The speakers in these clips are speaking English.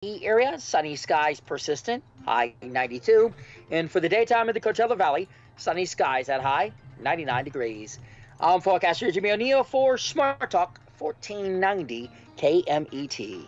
area, sunny skies persistent, high 92. And for the daytime in the Coachella Valley, sunny skies at high 99 degrees. I'm forecaster Jimmy O'Neill for Smart Talk 1490 KMET.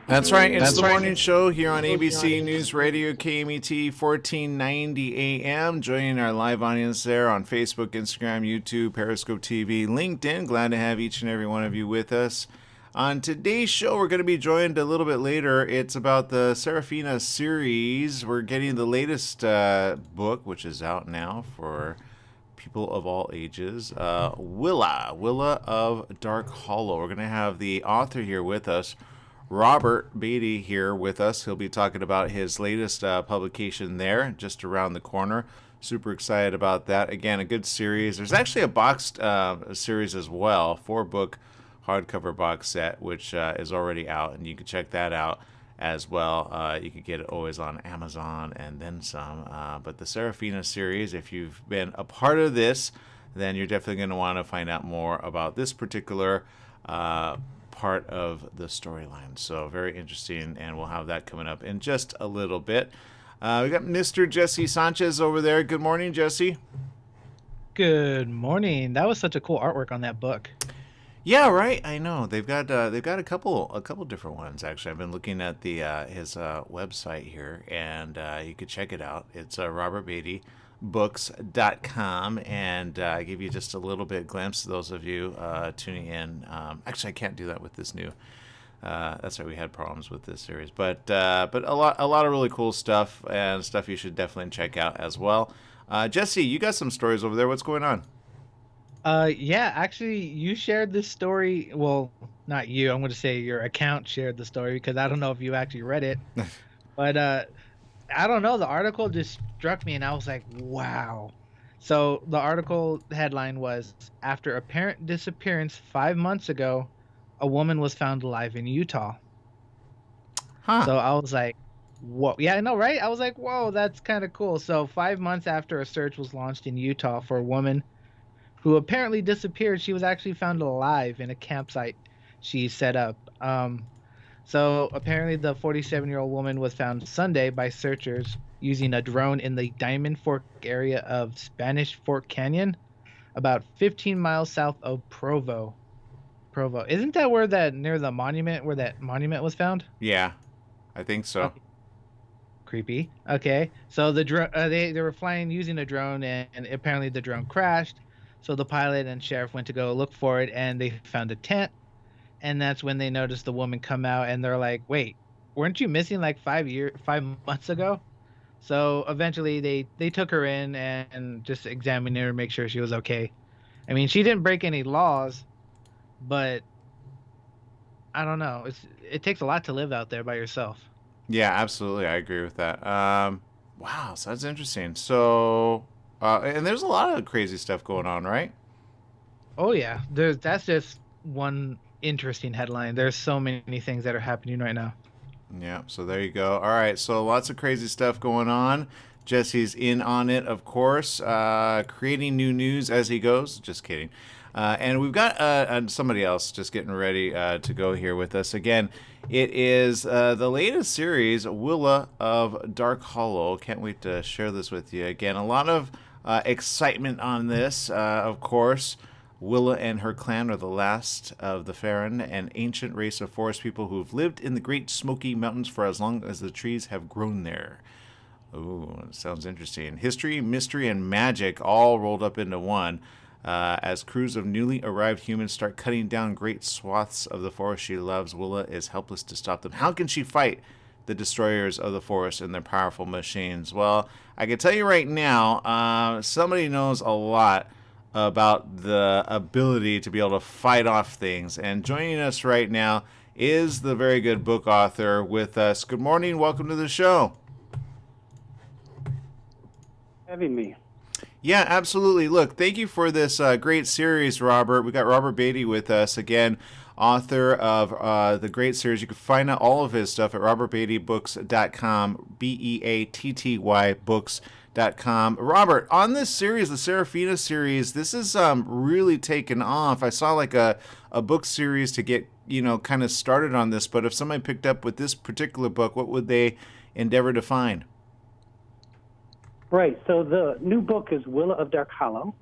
That's right. It's the morning show here on ABC News Radio KMET 1490 AM. Joining our live audience there on Facebook, Instagram, YouTube, Periscope TV, LinkedIn. Glad to have each and every one of you with us. On today's show, we're going to be joined a little bit later. It's about the Serafina series. We're getting the latest book, which is out now for people of all ages. Willa of Dark Hollow. We're going to have the author here with us, Robert Beatty, here with us. He'll be talking about his latest publication there, just around the corner. Super excited about that. Again, a good series. There's actually a boxed series as well, 4-book hardcover box set, which is already out, and you can check that out as well. You can get it always on Amazon and then some. But the Serafina series, if you've been a part of this, then you're definitely going to want to find out more about this particular part of the storyline. So very interesting, and we'll have that coming up in just a little bit. We got Mr. Jesse Sanchez over there. Good morning, Jesse. Good morning. That was such a cool artwork on that book. Yeah, right. I know they've got a couple different ones actually. I've been looking at the his website here, and you could check it out. It's robertbeattybooks.com, and I give you just a little bit glimpse to those of you tuning in. Actually, I can't do that with this new. That's right, we had problems with this series, but a lot of really cool stuff, and stuff you should definitely check out as well. Jesse, you got some stories over there. What's going on? Yeah, actually, you shared this story. Well, not you. I'm going to say your account shared the story because I don't know if you actually read it. But I don't know. The article just struck me, and I was like, wow. So the article headline was, "After apparent disappearance 5 months ago, a woman was found alive in Utah." Huh. So I was like, whoa. Yeah, I know, right? I was like, whoa, that's kind of cool. So 5 months after a search was launched in Utah for a woman who apparently disappeared, she was actually found alive in a campsite she set up. So apparently the 47-year-old woman was found Sunday by searchers using a drone in the Diamond Fork area of Spanish Fork Canyon, about 15 miles south of Provo. Isn't that where near the monument, where that monument was found? Yeah, I think so. Okay. Creepy. Okay, so the they were flying using a drone, and apparently the drone crashed. So the pilot and sheriff went to go look for it, and they found a tent. And that's when they noticed the woman come out, and they're like, "Wait, weren't you missing like 5 months ago?" So eventually they took her in and just examined her, make sure she was okay. I mean, she didn't break any laws, but I don't know. It takes a lot to live out there by yourself. Yeah, absolutely. I agree with that. Wow, so that's interesting. So, and there's a lot of crazy stuff going on, right? Oh yeah, that's just one interesting headline. There's so many things that are happening right now. Yeah, so there you go. All right, so lots of crazy stuff going on. Jesse's in on it, of course, creating new news as he goes. Just kidding. And we've got somebody else just getting ready to go here with us. Again, it is the latest series, Willa of Dark Hollow. Can't wait to share this with you. Again, a lot of excitement on this, of course. Willa and her clan are the last of the Farron, an ancient race of forest people who have lived in the Great Smoky Mountains for as long as the trees have grown there. Ooh, sounds interesting. History, mystery, and magic all rolled up into one. As crews of newly arrived humans start cutting down great swaths of the forest she loves, Willa is helpless to stop them. How can she fight the destroyers of the forest and their powerful machines? Well, I can tell you right now, somebody knows a lot about the ability to be able to fight off things. And joining us right now is the very good book author with us. Good morning. Welcome to the show. Having me. Yeah, absolutely. Look, thank you for this great series, Robert. We got Robert Beatty with us again, author of the great series. You can find out all of his stuff at robertbeattybooks.com, Beatty books.com. Robert, on this series, the Serafina series, this is really taken off. I saw like a book series to get, kind of started on this, but if somebody picked up with this particular book, what would they endeavor to find? Right, so the new book is Willa of Dark Hollow.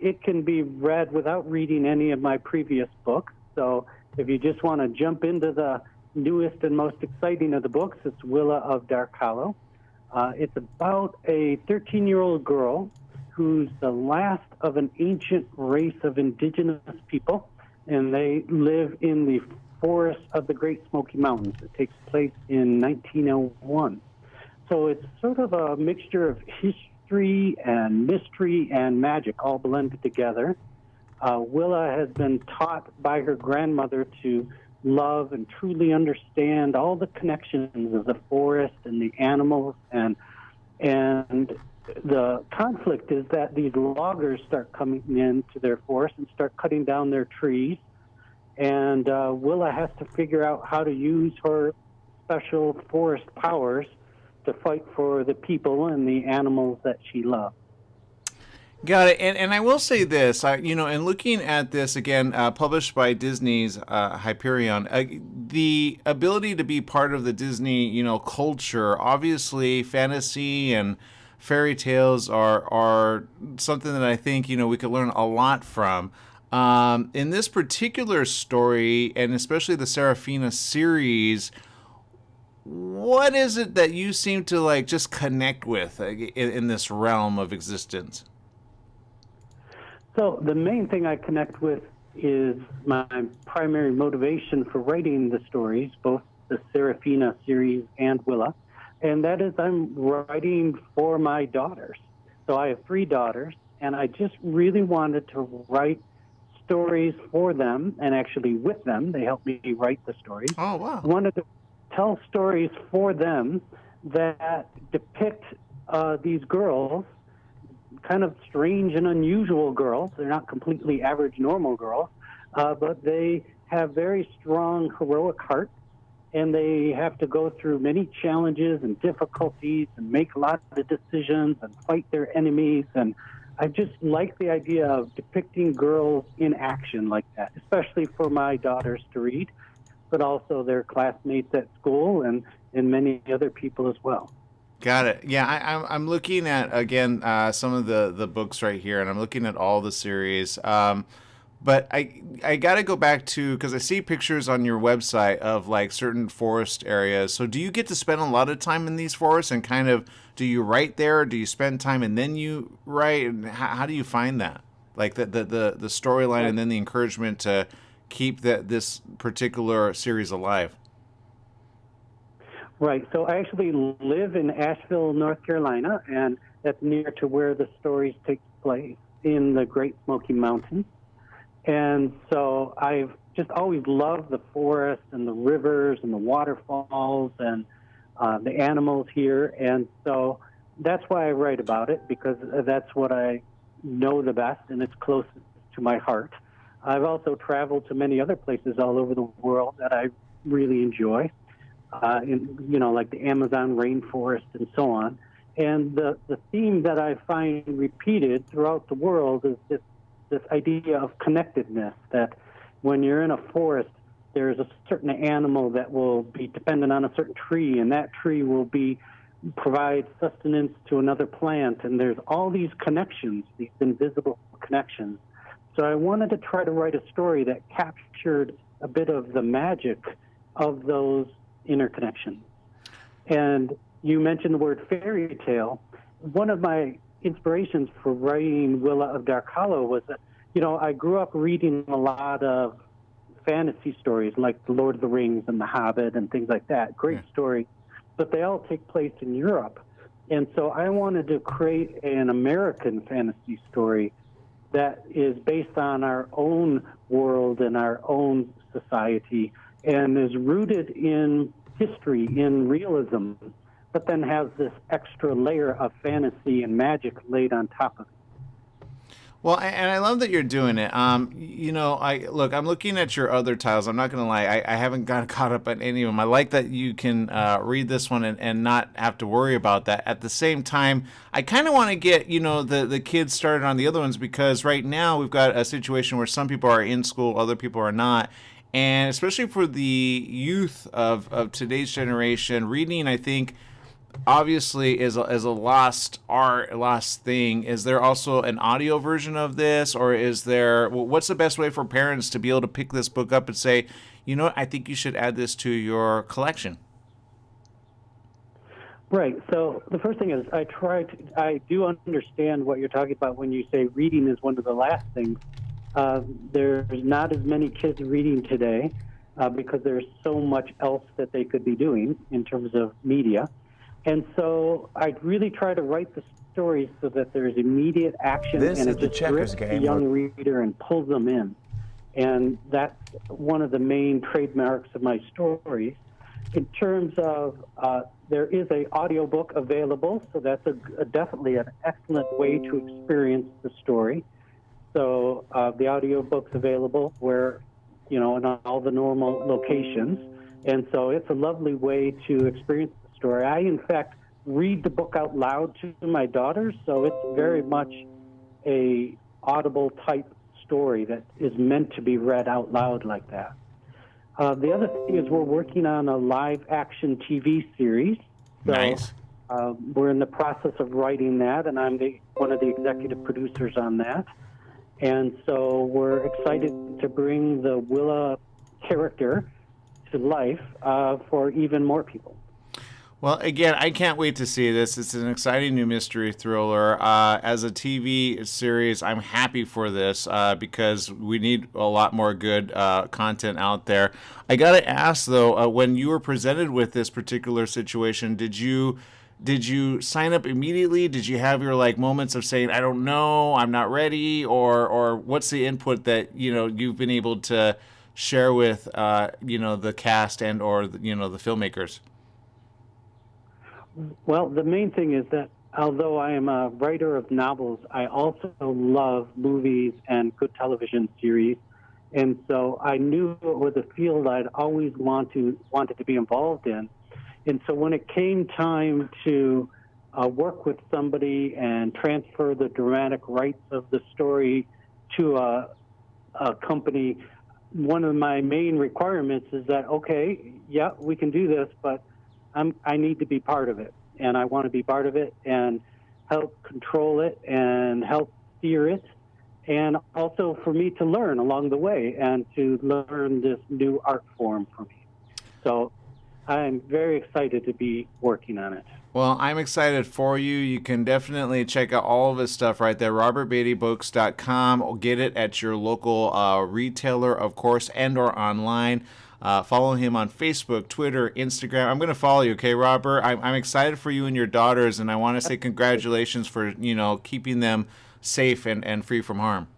It can be read without reading any of my previous books, so if you just want to jump into the newest and most exciting of the books, it's Willa of Dark Hollow. It's about a 13-year-old girl who's the last of an ancient race of indigenous people, and they live in the forest of the Great Smoky Mountains. It takes place in 1901. So it's sort of a mixture of history and mystery and magic all blended together. Willa has been taught by her grandmother to love and truly understand all the connections of the forest and the animals, and the conflict is that these loggers start coming into their forest and start cutting down their trees, and Willa has to figure out how to use her special forest powers to fight for the people and the animals that she loves. Got it. And I will say this, in looking at this, again, published by Disney's Hyperion, the ability to be part of the Disney, culture, obviously fantasy and fairy tales are something that I think, we could learn a lot from. In this particular story, and especially the Serafina series, what is it that you seem to just connect with in this realm of existence? So the main thing I connect with is my primary motivation for writing the stories, both the Serafina series and Willa, and that is I'm writing for my daughters. So I have 3 daughters, and I just really wanted to write stories for them, and actually with them. They helped me write the stories. Oh, wow. I wanted to tell stories for them that depict these girls, kind of strange and unusual girls. They're not completely average, normal girls, but they have very strong, heroic hearts, and they have to go through many challenges and difficulties and make a lot of decisions and fight their enemies. And I just like the idea of depicting girls in action like that, especially for my daughters to read, but also their classmates at school and many other people as well. Got it. Yeah, I'm looking at, again, some of the books right here, and I'm looking at all the series. But I got to go back to, because I see pictures on your website of certain forest areas. So do you get to spend a lot of time in these forests, and kind of, do you write there? Do you spend time and then you write? And how do you find that? Like the storyline and then the encouragement to keep this particular series alive? Right. So I actually live in Asheville, North Carolina, and that's near to where the stories take place in the Great Smoky Mountains. And so I've just always loved the forest and the rivers and the waterfalls and the animals here. And so that's why I write about it, because that's what I know the best and it's closest to my heart. I've also traveled to many other places all over the world that I really enjoy. Like the Amazon rainforest and so on. And the theme that I find repeated throughout the world is this idea of connectedness, that when you're in a forest, there's a certain animal that will be dependent on a certain tree, and that tree will provide sustenance to another plant. And there's all these connections, these invisible connections. So I wanted to try to write a story that captured a bit of the magic of those interconnection. And you mentioned the word fairy tale. One of my inspirations for writing Willa of Dark Hollow was that, I grew up reading a lot of fantasy stories like The Lord of the Rings and The Hobbit and things like that. Great stories, but they all take place in Europe. And so I wanted to create an American fantasy story that is based on our own world and our own society, and is rooted in history, in realism, but then has this extra layer of fantasy and magic laid on top of it. Well, and I love that you're doing it. I'm looking at your other titles. I'm not going to lie, I haven't got caught up on any of them. I like that you can read this one and not have to worry about that. At the same time, I kind of want to get the kids started on the other ones, because right now we've got a situation where some people are in school, other people are not. And especially for the youth of today's generation, reading, I think, obviously is a lost art, lost thing. Is there also an audio version of this, or is there? What's the best way for parents to be able to pick this book up and say, I think you should add this to your collection? Right. So the first thing is I do understand what you're talking about when you say reading is one of the last things. There's not as many kids reading today because there's so much else that they could be doing in terms of media. And so I really try to write the stories so that there's immediate action, and it just grips the young reader and pulls them in. And that's one of the main trademarks of my stories. In terms of, there is an audiobook available, so that's definitely an excellent way to experience the story. So the audiobook's available where, in all the normal locations. And so it's a lovely way to experience story. I, in fact, read the book out loud to my daughters, so it's very much a audible type story that is meant to be read out loud like that. The other thing is we're working on a live action TV series. So, nice. We're in the process of writing that, and I'm one of the executive producers on that. And so we're excited to bring the Willa character to life for even more people. Well, again, I can't wait to see this. It's an exciting new mystery thriller. As a TV series, I'm happy for this because we need a lot more good content out there. I got to ask, though, when you were presented with this particular situation, did you sign up immediately? Did you have your moments of saying, I don't know, I'm not ready? Or what's the input that, you've been able to share with, the cast and or, the filmmakers? Well, the main thing is that although I am a writer of novels, I also love movies and good television series. And so I knew it was a field I'd always wanted to be involved in. And so when it came time to work with somebody and transfer the dramatic rights of the story to a company, one of my main requirements is that, okay, yeah, we can do this, but I need to be part of it, and I want to be part of it and help control it and help steer it, and also for me to learn along the way and to learn this new art form for me. So I'm very excited to be working on it. Well, I'm excited for you. You can definitely check out all of his stuff right there, robertbeattybooks.com. Get it at your local retailer, of course, and or online. Follow him on Facebook, Twitter, Instagram. I'm going to follow you, okay, Robert? I'm excited for you and your daughters, and I want to say congratulations for, keeping them safe and free from harm.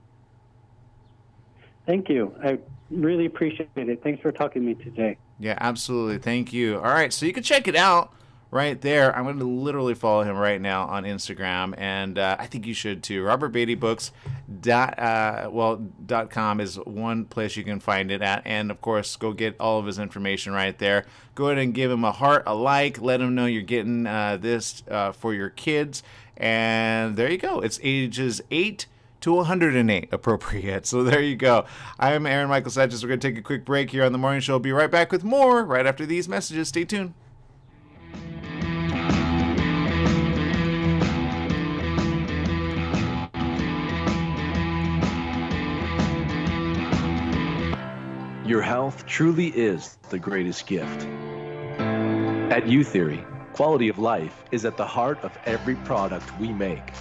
Thank you. I really appreciate it. Thanks for talking to me today. Yeah, absolutely. Thank you. All right, so you can check it out right there. I'm going to literally follow him right now on Instagram, and I think you should too. robertbeattybooks.com is one place you can find it at, and of course, go get all of his information right there. Go ahead and give him a heart, a like, let him know you're getting this for your kids, and there you go. It's ages 8 to 108 appropriate. So there you go. I'm Aaron Michael Sanchez. We're going to take a quick break here on the morning show. We'll be right back with more right after these messages. Stay tuned. Your health truly is the greatest gift. At U-Theory, quality of life is at the heart of every product we make.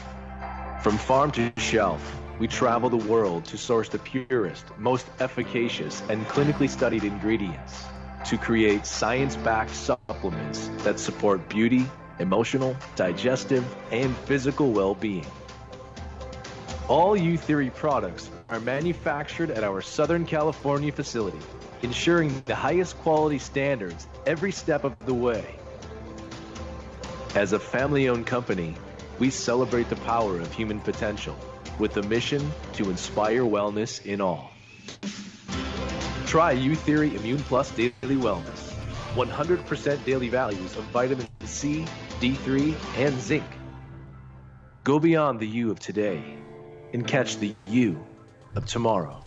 From farm to shelf, we travel the world to source the purest, most efficacious, and clinically studied ingredients to create science-backed supplements that support beauty, emotional, digestive, and physical well-being. All U-Theory products are manufactured at our Southern California facility, ensuring the highest quality standards every step of the way. As a family-owned company, we celebrate the power of human potential with the mission to inspire wellness in all. Try U-Theory Immune Plus Daily Wellness. 100% daily values of vitamin C, D3, and zinc. Go beyond the you of today and catch the you of tomorrow.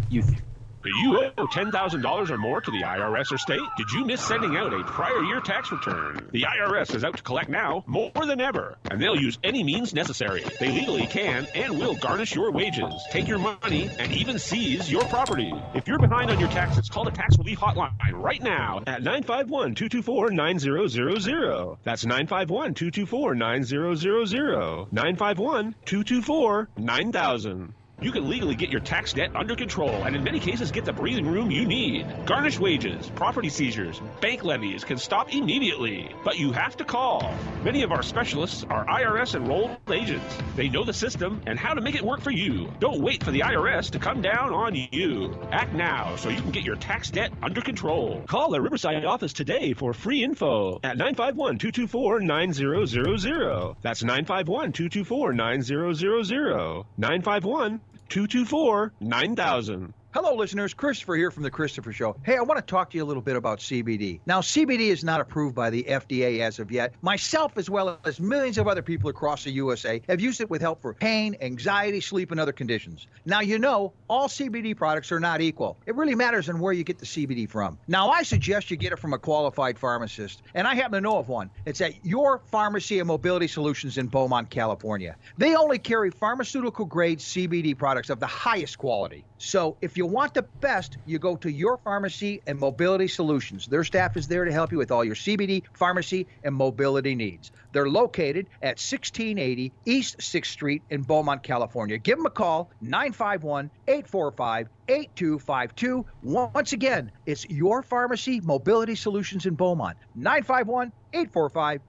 U-Theory. Do you owe $10,000 or more to the IRS or state? Did you miss sending out a prior year tax return? The IRS is out to collect now more than ever, and they'll use any means necessary. They legally can and will garnish your wages, take your money, and even seize your property. If you're behind on your taxes, call the Tax Relief Hotline right now at 951-224-9000. That's 951-224-9000. 951-224-9000. You can legally get your tax debt under control and in many cases get the breathing room you need. Garnished wages, property seizures, bank levies can stop immediately, but you have to call. Many of our specialists are IRS enrolled agents. They know the system and how to make it work for you. Don't wait for the IRS to come down on you. Act now so you can get your tax debt under control. Call the Riverside office today for free info at 951-224-9000. That's 951-224-9000. 951-224-9000. Hello, listeners. Christopher here from The Christopher Show. Hey, I want to talk to you a little bit about CBD. Now, CBD is not approved by the FDA as of yet. Myself, as well as millions of other people across the USA, have used it with help for pain, anxiety, sleep, and other conditions. Now, you know, all CBD products are not equal. It really matters on where you get the CBD from. Now, I suggest you get it from a qualified pharmacist, and I happen to know of one. It's at Your Pharmacy and Mobility Solutions in Beaumont, California. They only carry pharmaceutical-grade CBD products of the highest quality. So if you want the best, you go to Your Pharmacy and Mobility Solutions. Their staff is there to help you with all your CBD, pharmacy, and mobility needs. They're located at 1680 East 6th Street in Beaumont, California. Give them a call, 951-845-8252. Once again, it's Your Pharmacy Mobility Solutions in Beaumont, 951-845-8252.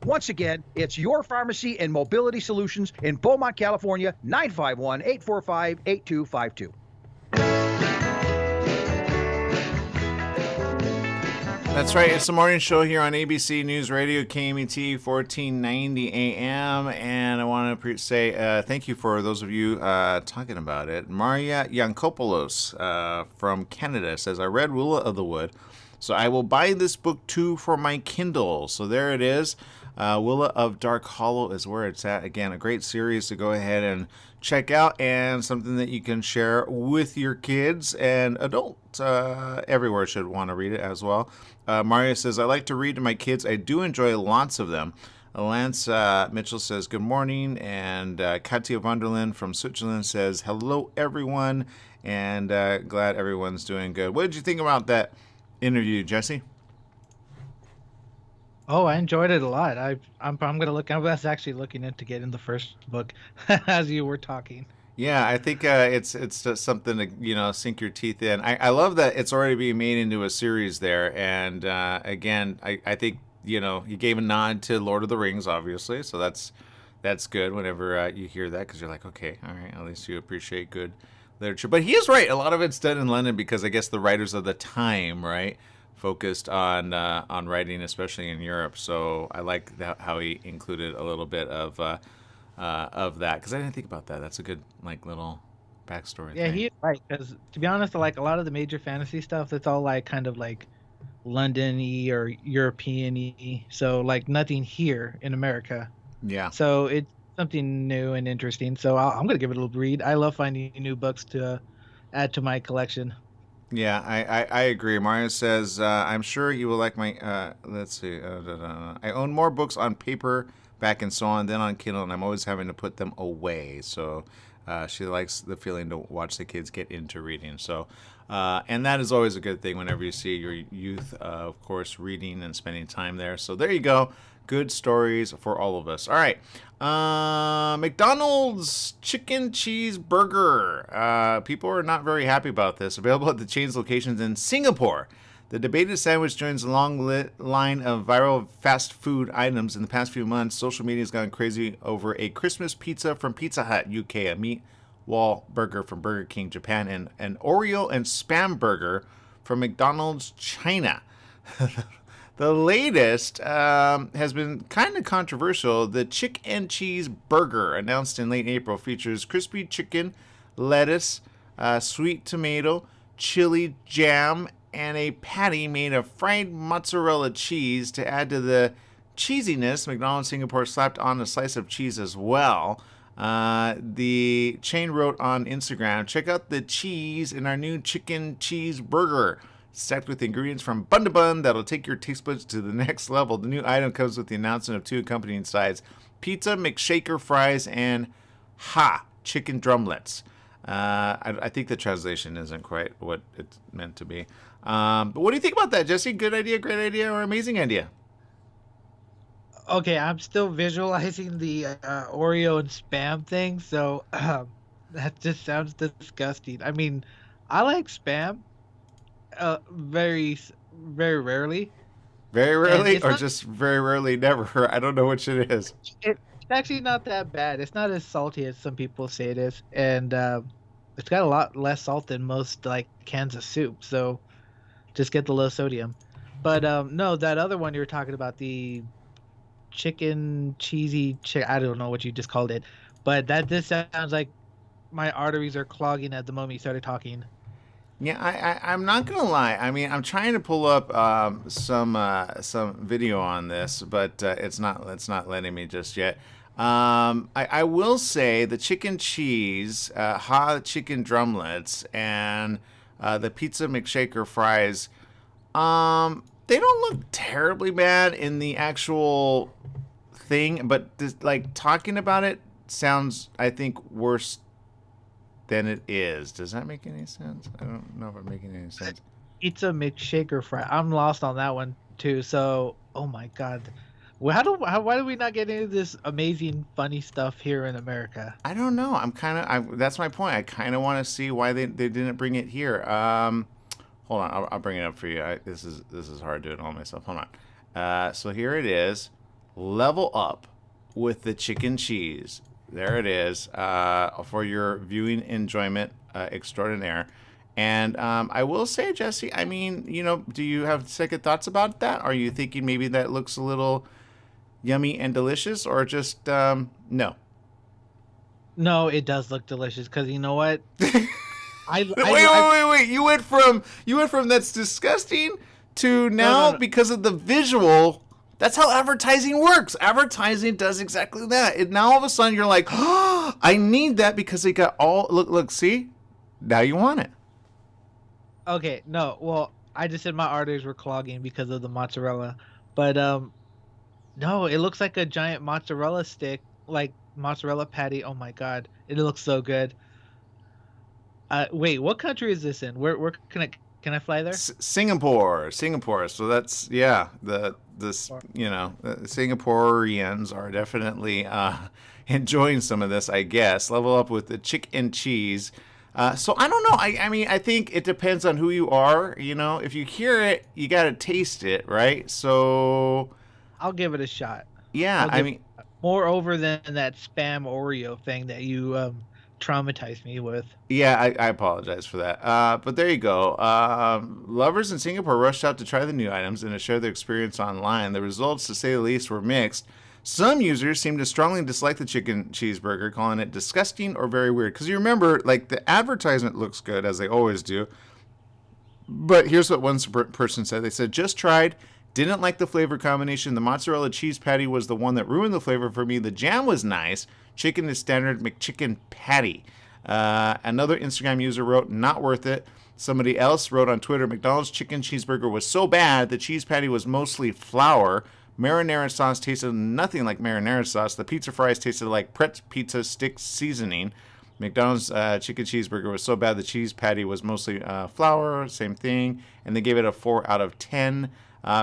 Once again, it's Your Pharmacy and Mobility Solutions in Beaumont, California, 951-845-8252. That's right. It's the morning show here on ABC News Radio, KMET 1490 AM. And I want to say thank you for those of you talking about it. Maria Yankopoulos from Canada says, I read Willa of the Wood, so I will buy this book too for my Kindle. So there it is. Willa of Dark Hollow is where it's at. Again, a great series to go ahead and check out, and something that you can share with your kids and adults. Everywhere should want to read it as well. Mario says, I like to read to my kids. I do enjoy lots of them. Lance Mitchell says, good morning. And Katja Wunderland from Switzerland says, hello, everyone. And glad everyone's doing good. What did you think about that interview, Jesse? Oh, I enjoyed it a lot. I'm gonna look. I was actually looking into getting the first book as you were talking. Yeah, I think it's just something to sink your teeth in. I love that it's already being made into a series there. And again, I think you gave a nod to Lord of the Rings, obviously, so that's good whenever you hear that, because you're like, okay, all right, at least you appreciate good literature. But he is right. A lot of it's done in London because I guess the writers of the time, right, focused on writing, especially in Europe. So I like how he included a little bit of that, because I didn't think about that. That's a good little backstory. Yeah, thing. he's right, because to be honest, like a lot of the major fantasy stuff, that's all kind of London-y or European-y. So nothing here in America. Yeah. So it's something new and interesting. So I'm gonna give it a little read. I love finding new books to add to my collection. Yeah, I agree. Mario says, I'm sure you will like my, let's see, I own more books on paperback and so on than on Kindle, and I'm always having to put them away. So she likes the feeling to watch the kids get into reading. So, and that is always a good thing whenever you see your youth, of course, reading and spending time there. So there you go. Good stories for all of us. All right. McDonald's chicken cheeseburger. People are not very happy about this. Available at the chain's locations in Singapore. The debated sandwich joins a long line of viral fast food items. In the past few months, social media has gone crazy over a Christmas pizza from Pizza Hut, UK, a meat wall burger from Burger King, Japan, and an Oreo and Spam burger from McDonald's, China. The latest has been kind of controversial. The Chick and Cheese Burger, announced in late April, features crispy chicken, lettuce, sweet tomato, chili jam, and a patty made of fried mozzarella cheese to add to the cheesiness. McDonald's Singapore slapped on a slice of cheese as well. The chain wrote on Instagram, check out the cheese in our new chicken cheese burger. Stacked with ingredients from bun to bun that'll take your taste buds to the next level. The new item comes with the announcement of 2 accompanying sides: pizza, McShaker fries, and chicken drumlets. I think the translation isn't quite what it's meant to be. But what do you think about that, Jesse? Good idea, great idea, or amazing idea? Okay, I'm still visualizing the Oreo and Spam thing, so that just sounds disgusting. I mean, I like Spam very, very rarely. Very rarely, or not, just very rarely, never? I don't know which it is. It's actually not that bad. It's not as salty as some people say it is, and it's got a lot less salt than most like cans of soup. So just get the low sodium. But no, that other one you were talking about, the chicken cheesy I don't know what you just called it, but this sounds like my arteries are clogging at the moment you started talking. Yeah, I'm not gonna lie. I mean, I'm trying to pull up some video on this, but it's not letting me just yet. I will say the chicken cheese, hot chicken drumlets, and the pizza McShaker fries. They don't look terribly bad in the actual thing, but this, like, talking about it sounds, I think, worse than it is. Does that make any sense? I don't know if I'm making any sense. Pizza McShaker fry. I'm lost on that one too. So, oh my god, why do we not get into this amazing, funny stuff here in America? I don't know. That's my point. I kind of want to see why they didn't bring it here. Hold on, I'll bring it up for you. This is hard doing all myself. Hold on. So here it is. Level up with the chicken cheese. There it is, for your viewing enjoyment extraordinaire. And I will say, Jesse, I mean, do you have second thoughts about that? Are you thinking maybe that looks a little yummy and delicious, or just no? No, it does look delicious, because you know what? Wait! You went from that's disgusting to now, no. Because of the visual. That's how advertising works. Advertising does exactly that. And now all of a sudden you're like, oh, I need that because they got all look. See, now you want it. Okay, no. Well, I just said my arteries were clogging because of the mozzarella, but no, it looks like a giant mozzarella stick, like mozzarella patty. Oh my god, it looks so good. Wait, what country is this in? Where can I fly there? Singapore. So that's the Singaporeans are definitely enjoying some of this, I guess. Level up with the chick and cheese. So I don't know. I mean, I think it depends on who you are. If you hear it, you got to taste it, right? So I'll give it a shot. Yeah, I mean, more over than that Spam Oreo thing that you traumatized me with. Yeah, I apologize for that. But there you go. Lovers in Singapore rushed out to try the new items and to share their experience online. The results, to say the least, were mixed. Some users seem to strongly dislike the chicken cheeseburger, calling it disgusting or very weird. Because you remember, like, the advertisement looks good, as they always do. But here's what one person said. They said, just tried, didn't like the flavor combination. The mozzarella cheese patty was the one that ruined the flavor for me. The jam was nice. Chicken is standard McChicken patty. Another Instagram user wrote, not worth it. Somebody else wrote on Twitter, McDonald's chicken cheeseburger was so bad, the cheese patty was mostly flour. Marinara sauce tasted nothing like marinara sauce. The pizza fries tasted like Pretz pizza stick seasoning. McDonald's chicken cheeseburger was so bad, the cheese patty was mostly flour, same thing. And they gave it a 4 out of 10.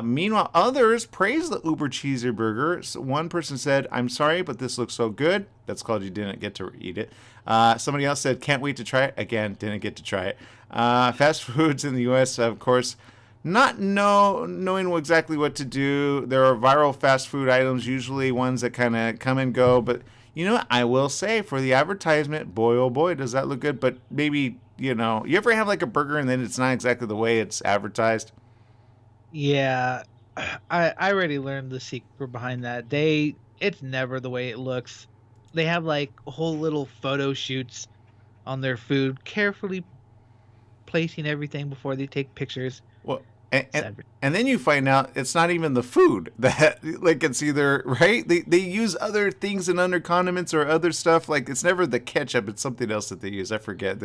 Meanwhile, others praised the Uber cheeseburger. So one person said, I'm sorry, but this looks so good. That's called you didn't get to eat it. Somebody else said, can't wait to try it. Again, didn't get to try it. Fast foods in the U.S., of course, not knowing exactly what to do. There are viral fast food items, usually ones that kind of come and go. But, you know what? I will say, for the advertisement, boy, oh boy, does that look good. But maybe, you ever have like a burger and then it's not exactly the way it's advertised? Yeah, I already learned the secret behind that. It's never the way it looks. They have like whole little photo shoots on their food, carefully placing everything before they take pictures. Well, and then you find out it's not even the food that, like, it's either, right? They use other things and under condiments or other stuff. Like, it's never the ketchup. It's something else that they use. I forget.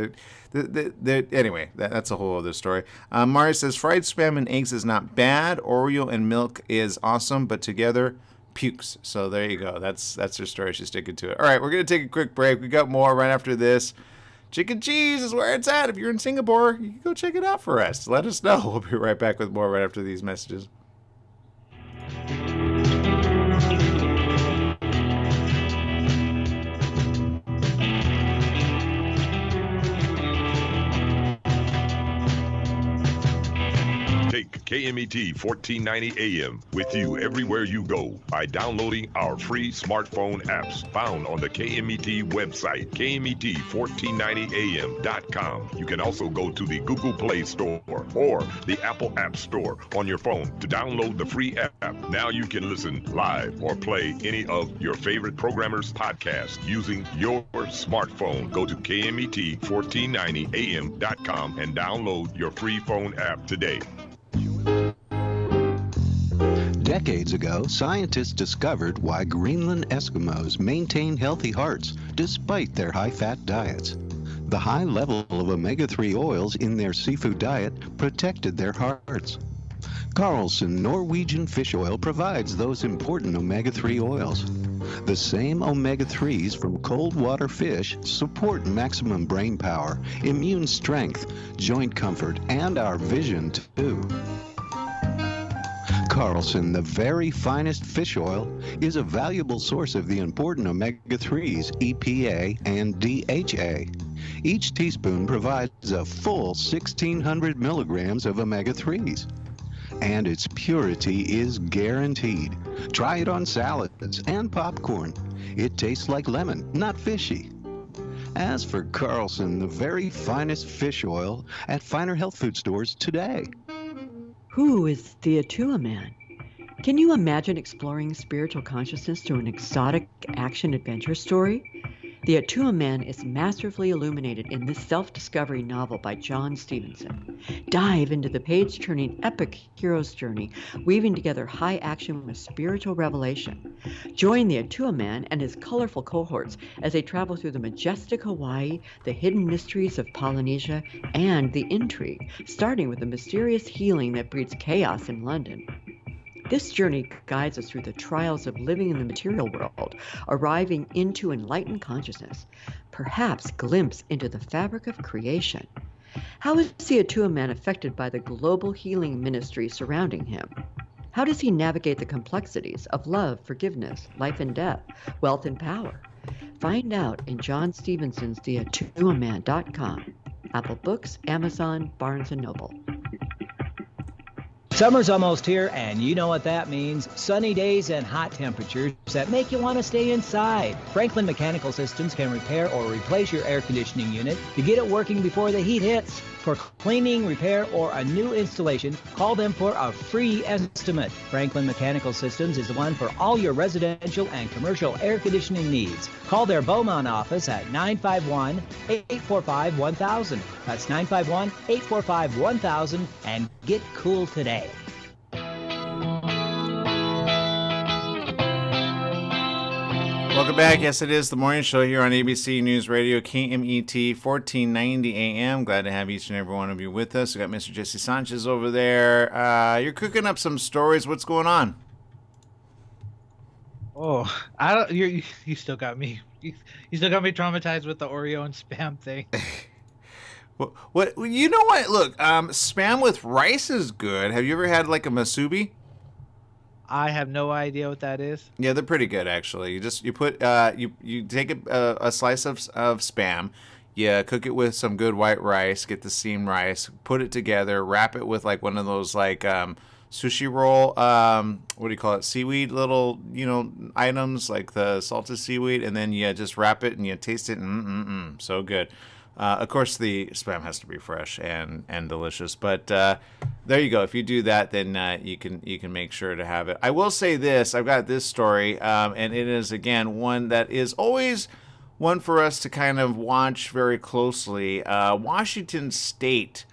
Anyway, that's a whole other story. Mari says, fried Spam and eggs is not bad. Oreo and milk is awesome, but together, pukes. So there you go. That's her story. She's sticking to it. All right, we're going to take a quick break. We got more right after this. Chicken Cheese is where it's at. If you're in Singapore, you can go check it out for us. Let us know. We'll be right back with more right after these messages. Take KMET 1490 AM with you everywhere you go by downloading our free smartphone apps found on the KMET website, KMET1490am.com. You can also go to the Google Play Store or the Apple App Store on your phone to download the free app. Now you can listen live or play any of your favorite programmers' podcasts using your smartphone. Go to KMET1490am.com and download your free phone app today. Decades ago, scientists discovered why Greenland Eskimos maintain healthy hearts despite their high-fat diets. The high level of omega-3 oils in their seafood diet protected their hearts. Carlson Norwegian fish oil provides those important omega-3 oils. The same omega-3s from cold water fish support maximum brain power, immune strength, joint comfort, and our vision too. Carlson, the very finest fish oil, is a valuable source of the important omega-3s, EPA and DHA. Each teaspoon provides a full 1,600 milligrams of omega-3s. And its purity is guaranteed. Try it on salads and popcorn. It tastes like lemon, not fishy. As for Carlson, the very finest fish oil, at finer health food stores today. Who is the Atua Man? Can you imagine exploring spiritual consciousness through an exotic action-adventure story? The Atua Man is masterfully illuminated in this self-discovery novel by John Stevenson. Dive into the page-turning epic hero's journey, weaving together high action with spiritual revelation. Join the Atua Man and his colorful cohorts as they travel through the majestic Hawaii, the hidden mysteries of Polynesia, and the intrigue, starting with the mysterious healing that breeds chaos in London. This journey guides us through the trials of living in the material world, arriving into enlightened consciousness, perhaps glimpse into the fabric of creation. How is the Atua Man affected by the global healing ministry surrounding him? How does he navigate the complexities of love, forgiveness, life and death, wealth and power? Find out in John Stevenson's TheAtuaMan.com, Apple Books, Amazon, Barnes & Noble. Summer's almost here, and you know what that means. Sunny days and hot temperatures that make you want to stay inside. Franklin Mechanical Systems can repair or replace your air conditioning unit to get it working before the heat hits. For cleaning, repair, or a new installation, call them for a free estimate. Franklin Mechanical Systems is the one for all your residential and commercial air conditioning needs. Call their Beaumont office at 951-845-1000. That's 951-845-1000 and get cool today. Welcome back. Yes, it is the morning show here on ABC News Radio, KMET 1490 AM. Glad to have each and every one of you with us. We got Mr. Jesse Sanchez over there. You're cooking up some stories. What's going on? Oh, I don't. You still got me. You still got me traumatized with the Oreo and Spam thing. What? You know what? Look, Spam with rice is good. Have you ever had like a masubi? I have no idea what that is. Yeah, they're pretty good actually. You put you take a slice of Spam, you cook it with some good white rice, get the steamed rice, put it together, wrap it with like one of those like sushi roll, what do you call it? Seaweed little, items like the salted seaweed, and then you just wrap it and you taste it. So good. Of course, the Spam has to be fresh and delicious, but There you go. If you do that, then you can make sure to have it. I will say this. I've got this story, and it is, again, one that is always one for us to kind of watch very closely. Washington State.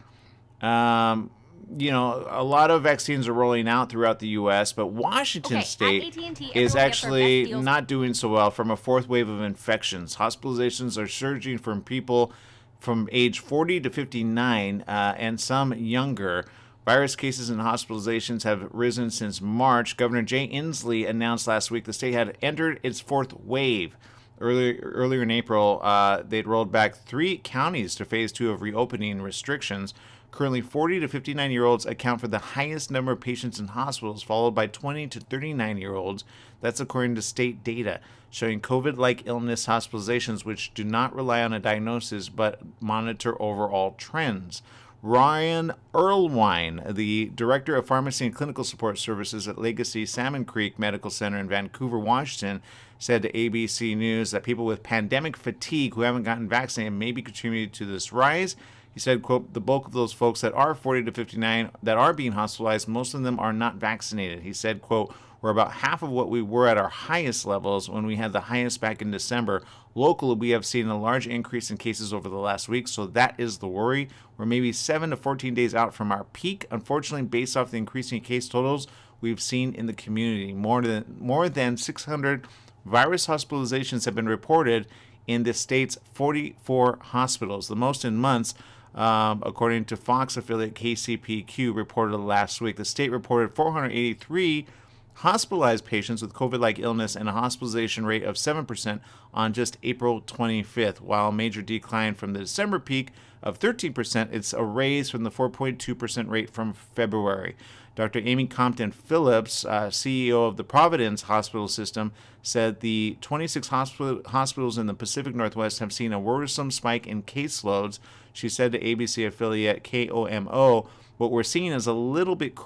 A lot of vaccines are rolling out throughout the U.S., but Washington State is actually not doing so well from a fourth wave of infections. Hospitalizations are surging from people from age 40 to 59 and some younger. Virus cases and hospitalizations have risen since March. Governor Jay Inslee announced last week the state had entered its fourth wave. Earlier in April, they'd rolled back 3 counties to phase 2 of reopening restrictions. Currently, 40 to 59-year-olds account for the highest number of patients in hospitals, followed by 20 to 39-year-olds. That's according to state data, showing COVID-like illness hospitalizations, which do not rely on a diagnosis but monitor overall trends. Ryan Erlewine, the Director of Pharmacy and Clinical Support Services at Legacy Salmon Creek Medical Center in Vancouver, Washington, said to ABC News that people with pandemic fatigue who haven't gotten vaccinated may be contributing to this rise. He said, quote, the bulk of those folks that are 40 to 59 that are being hospitalized, most of them are not vaccinated. He said, quote, we're about half of what we were at our highest levels when we had the highest back in December. Locally, we have seen a large increase in cases over the last week, so that is the worry. We're maybe 7 to 14 days out from our peak. Unfortunately, based off the increasing case totals we've seen in the community, more than 600 virus hospitalizations have been reported in the state's 44 hospitals, the most in months. According to Fox affiliate KCPQ reported last week, the state reported 483 hospitalized patients with COVID-like illness and a hospitalization rate of 7% on just April 25th, while a major decline from the December peak of 13%. It's a raise from the 4.2% rate from February. Dr. Amy Compton Phillips, CEO of the Providence Hospital System, said the 26 hospitals in the Pacific Northwest have seen a worrisome spike in caseloads. She said to ABC affiliate KOMO, what we're seeing is a little bit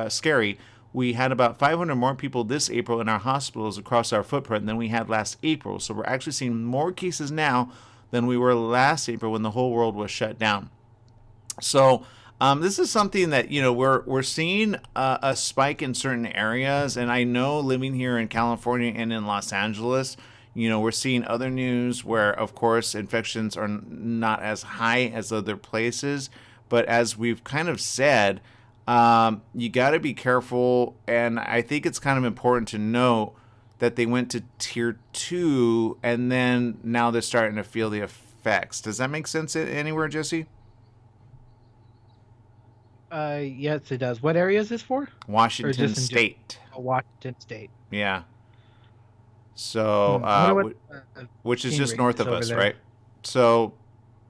scary. We had about 500 more people this April in our hospitals across our footprint than we had last April. So we're actually seeing more cases now than we were last April when the whole world was shut down. So this is something that, we're seeing a spike in certain areas. And I know living here in California and in Los Angeles, we're seeing other news where, of course, infections are not as high as other places. But as we've kind of said, you got to be careful. And I think it's kind of important to note that they went to tier 2 and then now they're starting to feel the effects. Does that make sense anywhere, Jesse? Yes, it does. What area is this for? Washington State. Washington State. Yeah. So, which is just north of us, there. right? So,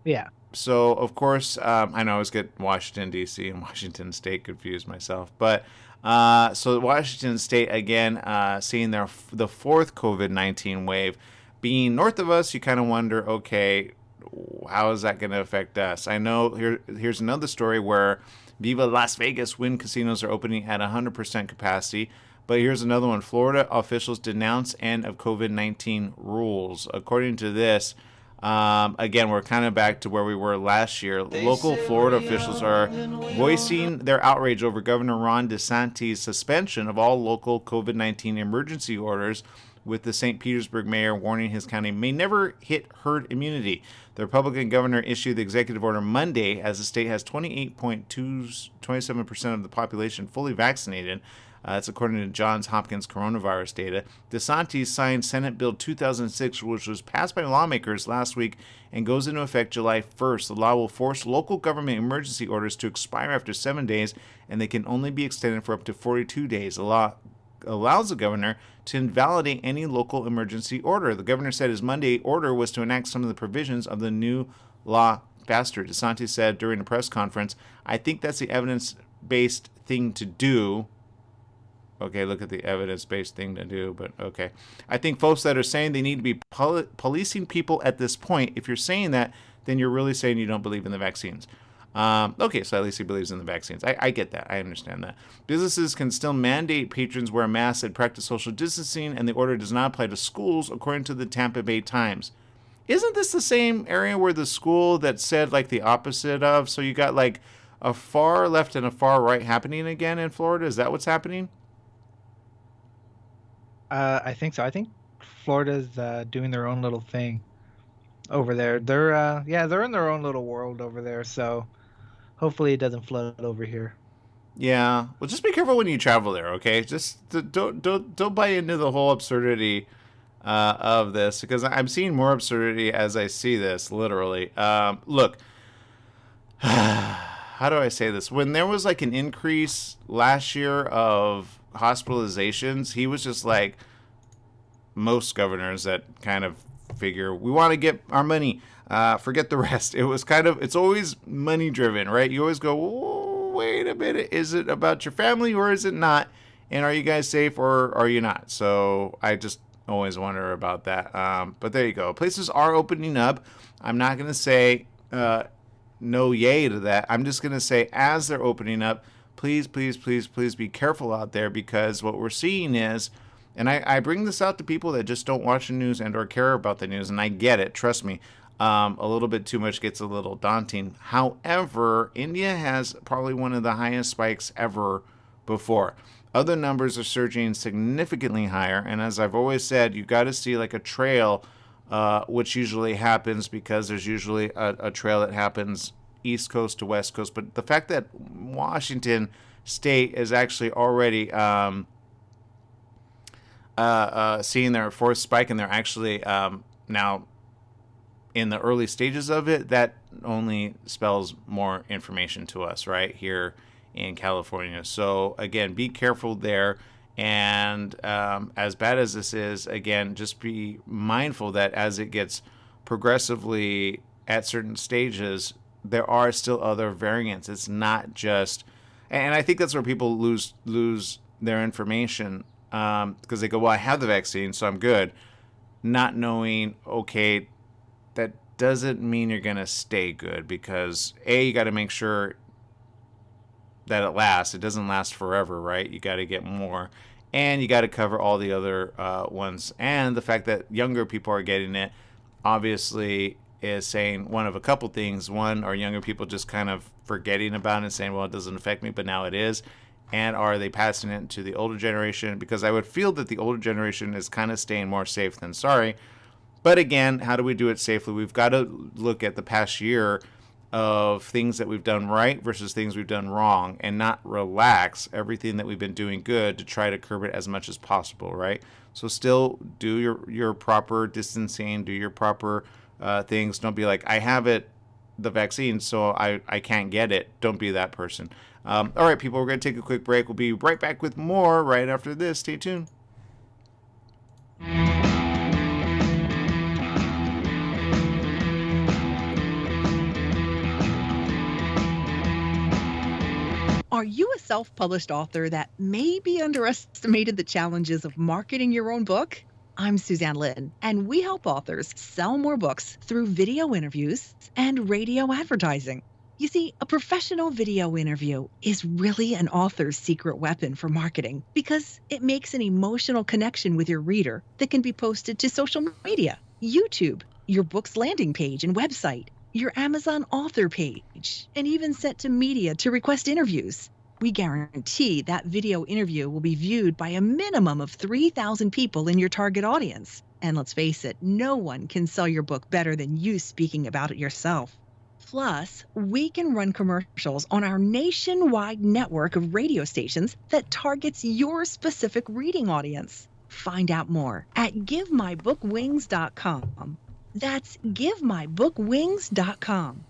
yeah. So, of course, I know I always get Washington, D.C. and Washington State confused myself. But, so Washington State, again, seeing the fourth COVID-19 wave being north of us, you kind of wonder, okay, how is that going to affect us? I know here's another story where Viva Las Vegas Wynn casinos are opening at 100% capacity. But here's another one. Florida officials denounce end of COVID-19 rules. According to this, again, we're kind of back to where we were last year. Local Florida officials are voicing their outrage over Governor Ron DeSantis' suspension of all local COVID-19 emergency orders, with the St. Petersburg mayor warning his county may never hit herd immunity. The Republican governor issued the executive order Monday as the state has 27% of the population fully vaccinated. That's according to Johns Hopkins coronavirus data. DeSantis signed Senate Bill 2006, which was passed by lawmakers last week and goes into effect July 1st. The law will force local government emergency orders to expire after 7 days, and they can only be extended for up to 42 days. The law allows the governor to invalidate any local emergency order. The governor said his Monday order was to enact some of the provisions of the new law faster. DeSantis said during a press conference, I think that's the evidence-based thing to do. Okay, look at the evidence-based thing to do, but okay. I think folks that are saying they need to be policing people at this point, if you're saying that, then you're really saying you don't believe in the vaccines. Okay, so at least he believes in the vaccines. I get that. I understand that. Businesses can still mandate patrons wear masks and practice social distancing, and the order does not apply to schools, according to the Tampa Bay Times. Isn't this the same area where the school that said like the opposite of? So you got like a far left and a far right happening again in Florida? Is that what's happening? I think so. I think Florida's doing their own little thing over there. They're they're in their own little world over there. So hopefully it doesn't flood over here. Yeah. Well, just be careful when you travel there, okay? Just don't buy into the whole absurdity of this, because I'm seeing more absurdity as I see this, literally. Look, how do I say this? When there was like an increase last year of hospitalizations, he was just like most governors that kind of figure we want to get our money, forget the rest. It was kind of, it's always money driven, right? You always go, oh, wait a minute, is it about your family or is it not? And are you guys safe or are you not? So I just always wonder about that. But there you go. Places are opening up. I'm not going to say no yay to that. I'm just going to say as they're opening up, please, please, please, please be careful out there, because what we're seeing is, and I bring this out to people that just don't watch the news and or care about the news, and I get it, trust me, a little bit too much gets a little daunting. However, India has probably one of the highest spikes ever before. Other numbers are surging significantly higher, and as I've always said, you got to see like a trail, which usually happens because there's usually a trail that happens East Coast to West Coast. But the fact that Washington State is actually already seeing their fourth spike, and they're actually now in the early stages of it, that only spells more information to us right here in California. So again, be careful there. And as bad as this is, again, just be mindful that as it gets progressively at certain stages, there are still other variants. It's not just, and I think that's where people lose their information, because they go, well, I have the vaccine, so I'm good. Not knowing, okay, that doesn't mean you're going to stay good, because A, you got to make sure that it lasts. It doesn't last forever, right? You got to get more, and you got to cover all the other ones. And the fact that younger people are getting it obviously is saying one of a couple things. One, are younger people just kind of forgetting about it and saying, well, it doesn't affect me, but now it is? And are they passing it to the older generation? Because I would feel that the older generation is kind of staying more safe than sorry. But again, how do we do it safely? We've got to look at the past year of things that we've done right versus things we've done wrong, and not relax everything that we've been doing good to try to curb it as much as possible, right? So still do your proper distancing, do your proper things. Don't be like, I have the vaccine, so I can't get it. Don't be that person. All right, people, we're going to take a quick break. We'll be right back with more right after this. Stay tuned. Are you a self-published author that maybe underestimated the challenges of marketing your own book? I'm Suzanne Lynn, and we help authors sell more books through video interviews and radio advertising. You see, a professional video interview is really an author's secret weapon for marketing, because it makes an emotional connection with your reader that can be posted to social media, YouTube, your book's landing page and website, your Amazon author page, and even sent to media to request interviews. We guarantee that video interview will be viewed by a minimum of 3,000 people in your target audience. And let's face it, no one can sell your book better than you speaking about it yourself. Plus, we can run commercials on our nationwide network of radio stations that targets your specific reading audience. Find out more at GiveMyBookWings.com. That's GiveMyBookWings.com.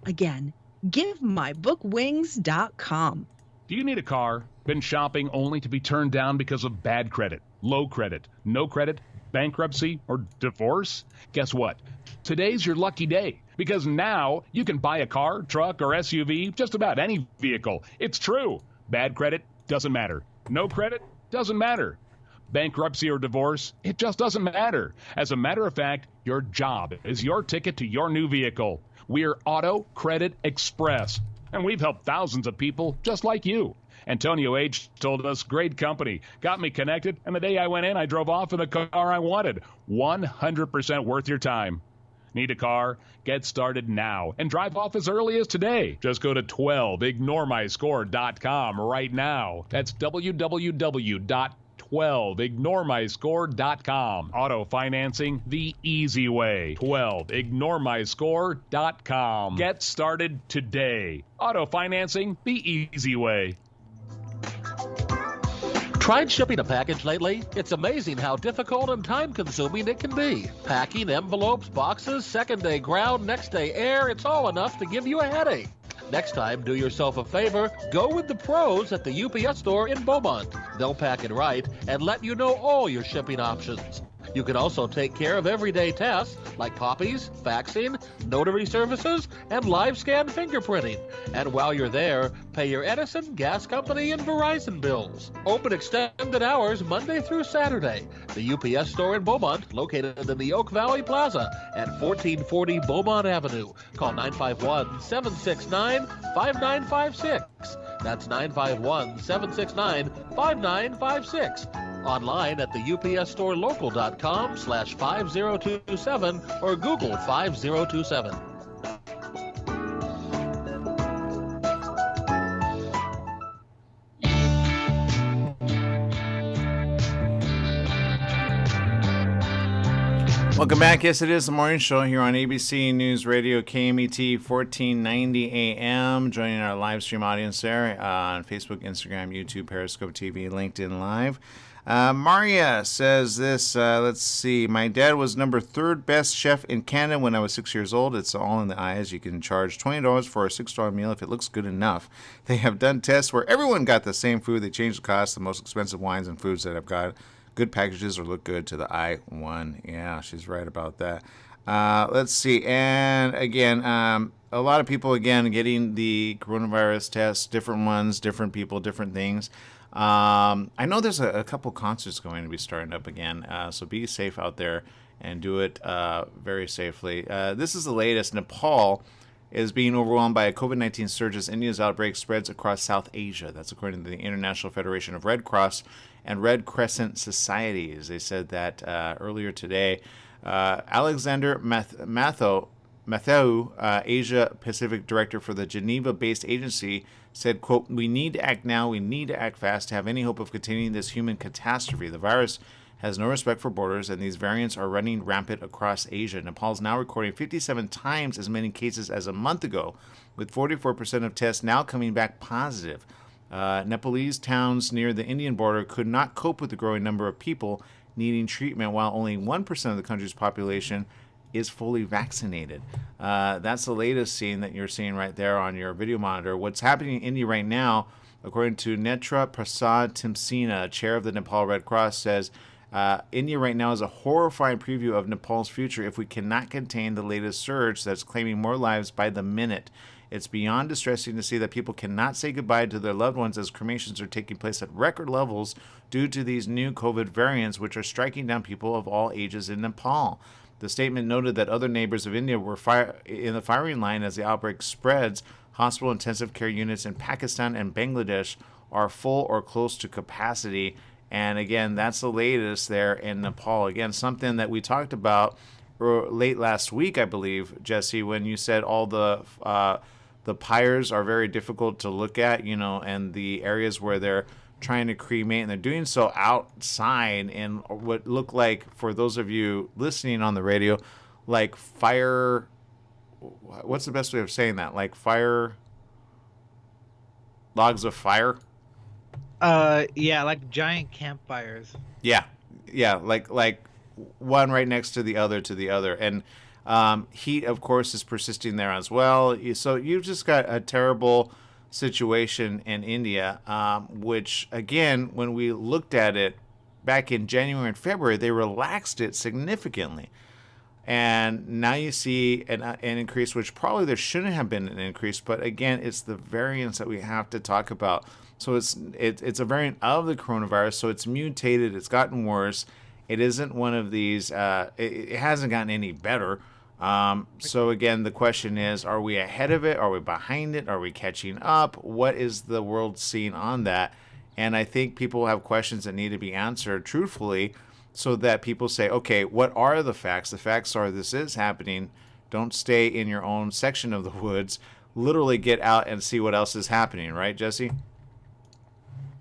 Again, GiveMyBookWings.com. Do you need a car? Been shopping only to be turned down because of bad credit, low credit, no credit, bankruptcy, or divorce? Guess what? Today's your lucky day, because now you can buy a car, truck, or SUV, just about any vehicle. It's true. Bad credit doesn't matter. No credit doesn't matter. Bankruptcy or divorce, it just doesn't matter. As a matter of fact, your job is your ticket to your new vehicle. We're Auto Credit Express, and we've helped thousands of people just like you. Antonio H. told us, great company, got me connected, and the day I went in, I drove off in the car I wanted. 100% worth your time. Need a car? Get started now and drive off as early as today. Just go to 12ignoremyscore.com right now. That's www.12ignoremyscore.com. Auto financing the easy way. 12ignoremyscore.com. Get started today. Auto financing the easy way. Tried shipping a package lately? It's amazing how difficult and time-consuming it can be. Packing, envelopes, boxes, second-day ground, next-day air, it's all enough to give you a headache. Next time, do yourself a favor, go with the pros at the UPS store in Beaumont. They'll pack it right and let you know all your shipping options. You can also take care of everyday tasks like copies, faxing, notary services, and live scan fingerprinting. And while you're there, pay your Edison, gas company, and Verizon bills. Open extended hours Monday through Saturday. The UPS store in Beaumont, located in the Oak Valley Plaza at 1440 Beaumont Avenue. Call 951-769-5956. That's 951-769-5956. Online at the upsstorelocal.com/5027 or Google 5027. Welcome back. Yes, it is the morning show here on ABC News Radio, KMET 1490 AM. Joining our live stream audience there on Facebook, Instagram, YouTube, Periscope TV, LinkedIn Live. Maria says this, let's see. My dad was number 3rd best chef in Canada when I was 6 years old. It's all in the eyes. You can charge $20 for a $6 meal if it looks good enough. They have done tests where everyone got the same food. They changed the cost. The most expensive wines and foods that I've got good packages or look good to the eye won. Yeah, she's right about that. Let's see. And again, a lot of people, again, getting the coronavirus tests, different ones, different people, different things. I know there's a couple concerts going to be starting up again, so be safe out there and do it very safely. This is the latest. Nepal is being overwhelmed by a COVID-19 surge as India's outbreak spreads across South Asia. That's according to the International Federation of Red Cross and Red Crescent Societies. They said that earlier today. Alexander Matheu, Asia Pacific Director for the Geneva-based agency, said, quote, "We need to act now. We need to act fast to have any hope of containing this human catastrophe. The virus has no respect for borders, and these variants are running rampant across Asia." Nepal is now recording 57 times as many cases as a month ago, with 44% of tests now coming back positive. Nepalese towns near the Indian border could not cope with the growing number of people needing treatment, while only 1% of the country's population is fully vaccinated. That's the latest scene that you're seeing right there on your video monitor. What's happening in India right now, according to Netra Prasad Timsina, chair of the Nepal Red Cross, says India right now is a horrifying preview of Nepal's future if we cannot contain the latest surge that's claiming more lives by the minute. It's beyond distressing to see that people cannot say goodbye to their loved ones as cremations are taking place at record levels due to these new COVID variants, which are striking down people of all ages in Nepal. The statement noted that other neighbors of India were in the firing line as the outbreak spreads. Hospital intensive care units in Pakistan and Bangladesh are full or close to capacity. And again, that's the latest there in Nepal. Again, something that we talked about late last week, I believe, Jesse, when you said all the pyres are very difficult to look at, you know, and the areas where they're trying to cremate, and they're doing so outside in what look like, for those of you listening on the radio, like fire. What's the best way of saying that? Like fire, logs of fire. Yeah, like giant campfires. Yeah, like one right next to the other and heat, of course, is persisting there as well. So you've just got a terrible situation in India, which, again, when we looked at it back in January and February, they relaxed it significantly. And now you see an increase, which probably there shouldn't have been an increase. But again, it's the variants that we have to talk about. So it's a variant of the coronavirus. So it's mutated. It's gotten worse. It isn't one of these. It hasn't gotten any better. So again, the question is, are we ahead of it? Are we behind it? Are we catching up? What is the world seeing on that? And I think people have questions that need to be answered truthfully. so that people say, okay, what are the facts? The facts are this is happening. Don't stay in your own section of the woods. Literally get out and see what else is happening, right, Jesse?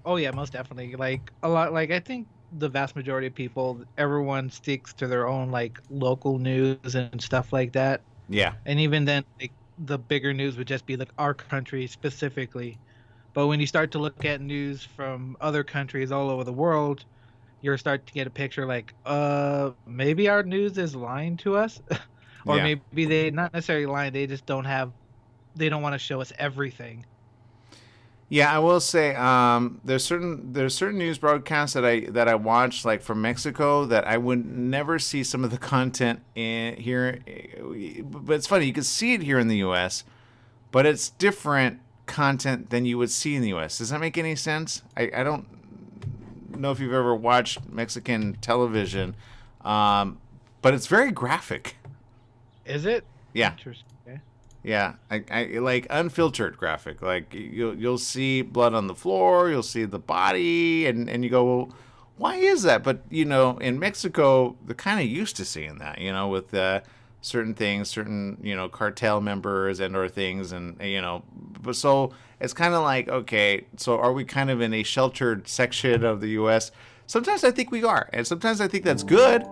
Oh yeah, most definitely. Like a lot, like I think the vast majority of people, everyone sticks to their own like local news and stuff like that. Yeah. And even then, like the bigger news would just be like our country specifically. But when you start to look at news from other countries all over the world, you start to get a picture like, maybe our news is lying to us, or Yeah. maybe they not necessarily lying. They just don't want to show us everything. Yeah, I will say there's certain news broadcasts that I watch, like from Mexico, that I would never see some of the content in here. But it's funny, you can see it here in the U.S., but it's different content than you would see in the U.S. Does that make any sense? I don't know if you've ever watched Mexican television, but it's very graphic. Is it? Yeah. Interesting. Yeah, I like unfiltered graphic. Like you'll see blood on the floor, you'll see the body, and you go, well, why is that? But in Mexico, they're kind of used to seeing that. With certain things, certain cartel members and or things, and but so it's kind of like, okay, so are we kind of in a sheltered section of the U.S.? Sometimes I think we are, and sometimes I think that's good.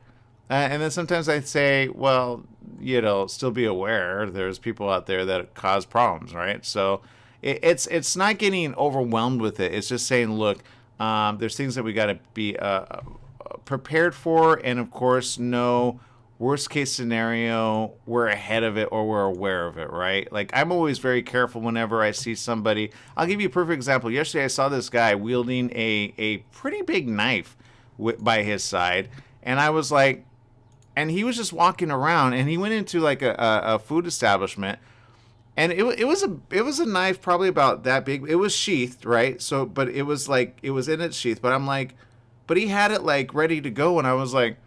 And then sometimes I say, well, still be aware. There's people out there that cause problems, right? So it's not getting overwhelmed with it. It's just saying, look, there's things that we got to be prepared for, and of course, know worst case scenario, we're ahead of it or we're aware of it, right? Like I'm always very careful whenever I see somebody. I'll give you a perfect example. Yesterday, I saw this guy wielding a pretty big knife by his side, and I was like. And he was just walking around, and he went into like a food establishment, and it was a knife probably about that big. It was sheathed, right? So, but it was in its sheath. But I'm like, but he had it like ready to go, and I was like,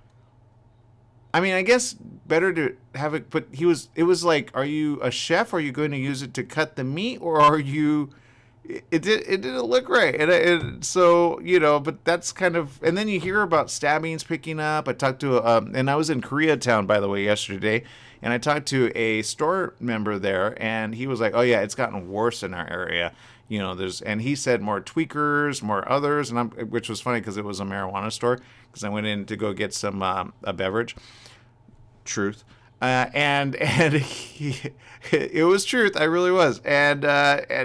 I mean, I guess better to have it. But it was like, are you a chef? Are you going to use it to cut the meat, or are you? It didn't look right, and so but that's kind of, and then you hear about stabbings picking up. I talked to and I was in Koreatown, by the way, yesterday, and I talked to a store member there, and he was like, oh yeah, it's gotten worse in our area. And he said more tweakers, more others, which was funny because it was a marijuana store, because I went in to go get some a beverage. Truth. And it was truth. I really was. And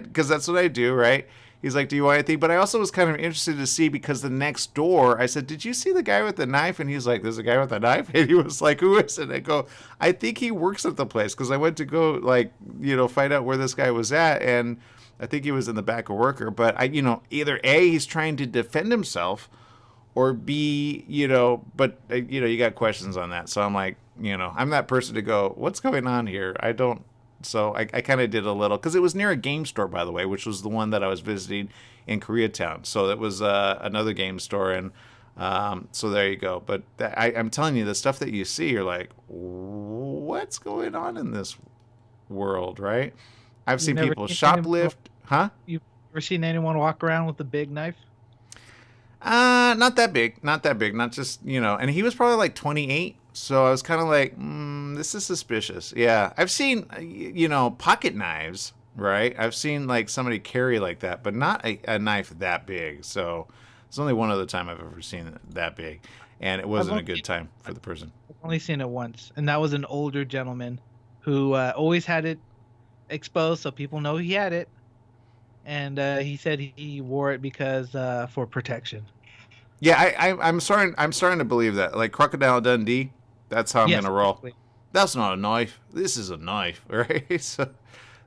because that's what I do, right? He's like, do you want anything? But I also was kind of interested to see, because the next door, I said, did you see the guy with the knife? And he's like, there's a guy with a knife? And he was like, who is it? I go, I think he works at the place, because I went to go find out where this guy was at. And I think he was in the back of worker. But either A, he's trying to defend himself, or B, but you got questions on that. So I'm like, I'm that person to go, what's going on here? I don't. So I kind of did a little, because it was near a game store, by the way, which was the one that I was visiting in Koreatown. So it was another game store. And so there you go. But I'm telling you, the stuff that you see, you're like, what's going on in this world, right? I've seen people shoplift. Huh? You've ever seen anyone walk around with a big knife? Not that big. Not just, and he was probably like 28. So I was kind of like, this is suspicious. Yeah. I've seen, pocket knives, right? I've seen like somebody carry like that, but not a knife that big. So it's only one other time I've ever seen it that big. And it wasn't a good time for the person. I've only seen it once. And that was an older gentleman who always had it exposed so people know he had it. And he said he wore it because for protection. Yeah, I'm starting to believe that. Like Crocodile Dundee, that's how I'm gonna roll. Exactly. That's not a knife. This is a knife, right? So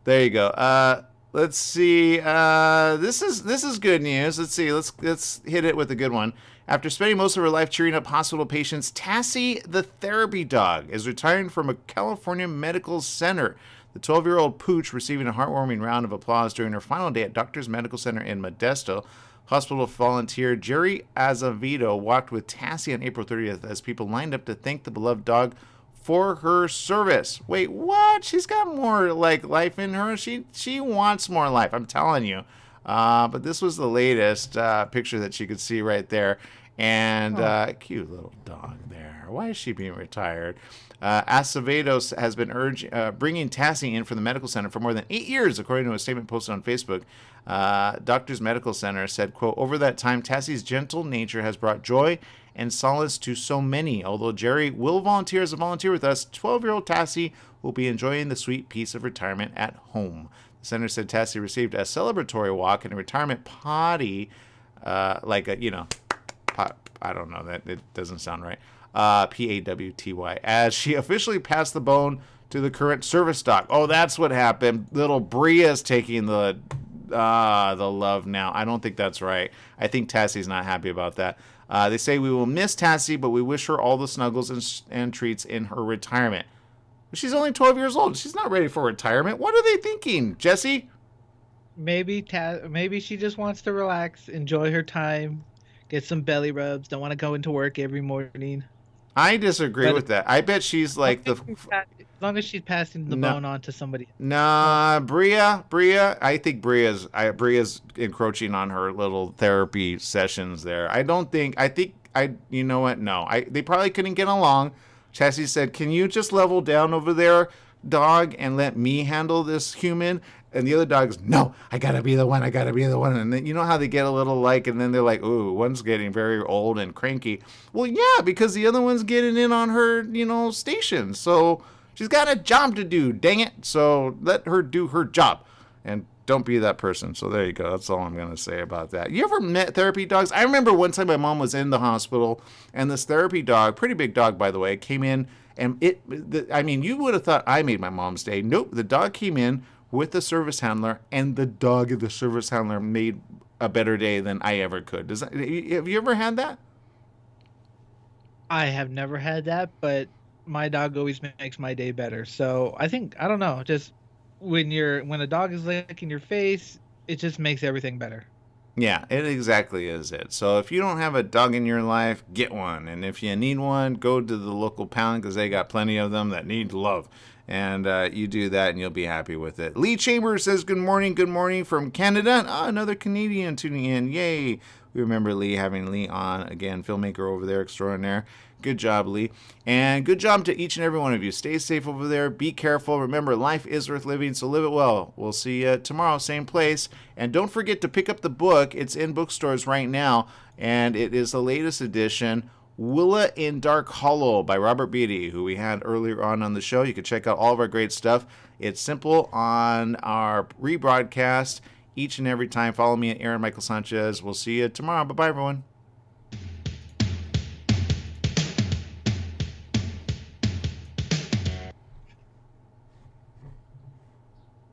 there you go. Let's see. This is good news. Let's see. Let's hit it with a good one. After spending most of her life cheering up hospital patients, Tassie the therapy dog is retiring from a California medical center. The 12-year-old pooch receiving a heartwarming round of applause during her final day at Doctors Medical Center in Modesto. Hospital volunteer Jerry Azevedo walked with Tassie on April 30th as people lined up to thank the beloved dog for her service. Wait, what? She's got more like life in her. She wants more life, I'm telling you. But this was the latest picture that she could see right there. And cute little dog there. Why is she being retired? Acevedo has been bringing Tassie in from the medical center for more than 8 years, according to a statement posted on Facebook. Doctors Medical Center said, quote, over that time, Tassie's gentle nature has brought joy and solace to so many. Although Jerry will volunteer as a volunteer with us, 12-year-old Tassie will be enjoying the sweet peace of retirement at home. The center said Tassie received a celebratory walk and a retirement potty, I don't know, that it doesn't sound right. Pawty, as she officially passed the bone to the current service dog. Oh, that's what happened. Little Bria's taking the love now. I don't think that's right. I think Tassie's not happy about that. They say we will miss Tassie, but we wish her all the snuggles and treats in her retirement. She's only 12 years old. She's not ready for retirement. What are they thinking, Jesse? Maybe she just wants to relax, enjoy her time, get some belly rubs, don't want to go into work every morning. I disagree with that. I bet she's like as long as she's passing the bone on to somebody. Nah, Bria. I think Bria's encroaching on her little therapy sessions there. You know what? No, they probably couldn't get along. Chassie said, "Can you just level down over there, dog, and let me handle this human?" And the other dog's, "No, I gotta be the one. And then you know how they get a little and then they're like, "Ooh, one's getting very old and cranky." Well, yeah, because the other one's getting in on her, station. So she's got a job to do, dang it. So let her do her job. And don't be that person. So there you go. That's all I'm going to say about that. You ever met therapy dogs? I remember one time my mom was in the hospital, and this therapy dog, pretty big dog, by the way, came in, and you would have thought I made my mom's day. Nope, the dog came in with the service handler, and the service handler made a better day than I ever could. Have you ever had that? I have never had that, but my dog always makes my day better. So I don't know, just when a dog is licking your face, it just makes everything better. Yeah, it exactly is it. So if you don't have a dog in your life, get one. And if you need one, go to the local pound because they got plenty of them that need love. And you do that and you'll be happy with it. Lee Chambers says, good morning from Canada. Another Canadian tuning in. Yay. We remember Lee, having Lee on again, filmmaker over there extraordinaire. Good job, Lee. And good job to each and every one of you. Stay safe over there. Be careful. Remember, life is worth living, so live it well. We'll see you tomorrow, same place. And don't forget to pick up the book. It's in bookstores right now, and it is the latest edition, Willa in Dark Hollow by Robert Beatty, who we had earlier on the show. You can check out all of our great stuff. It's simple on our rebroadcast each and every time. Follow me at Aaron Michael Sanchez. We'll see you tomorrow. Bye-bye, everyone.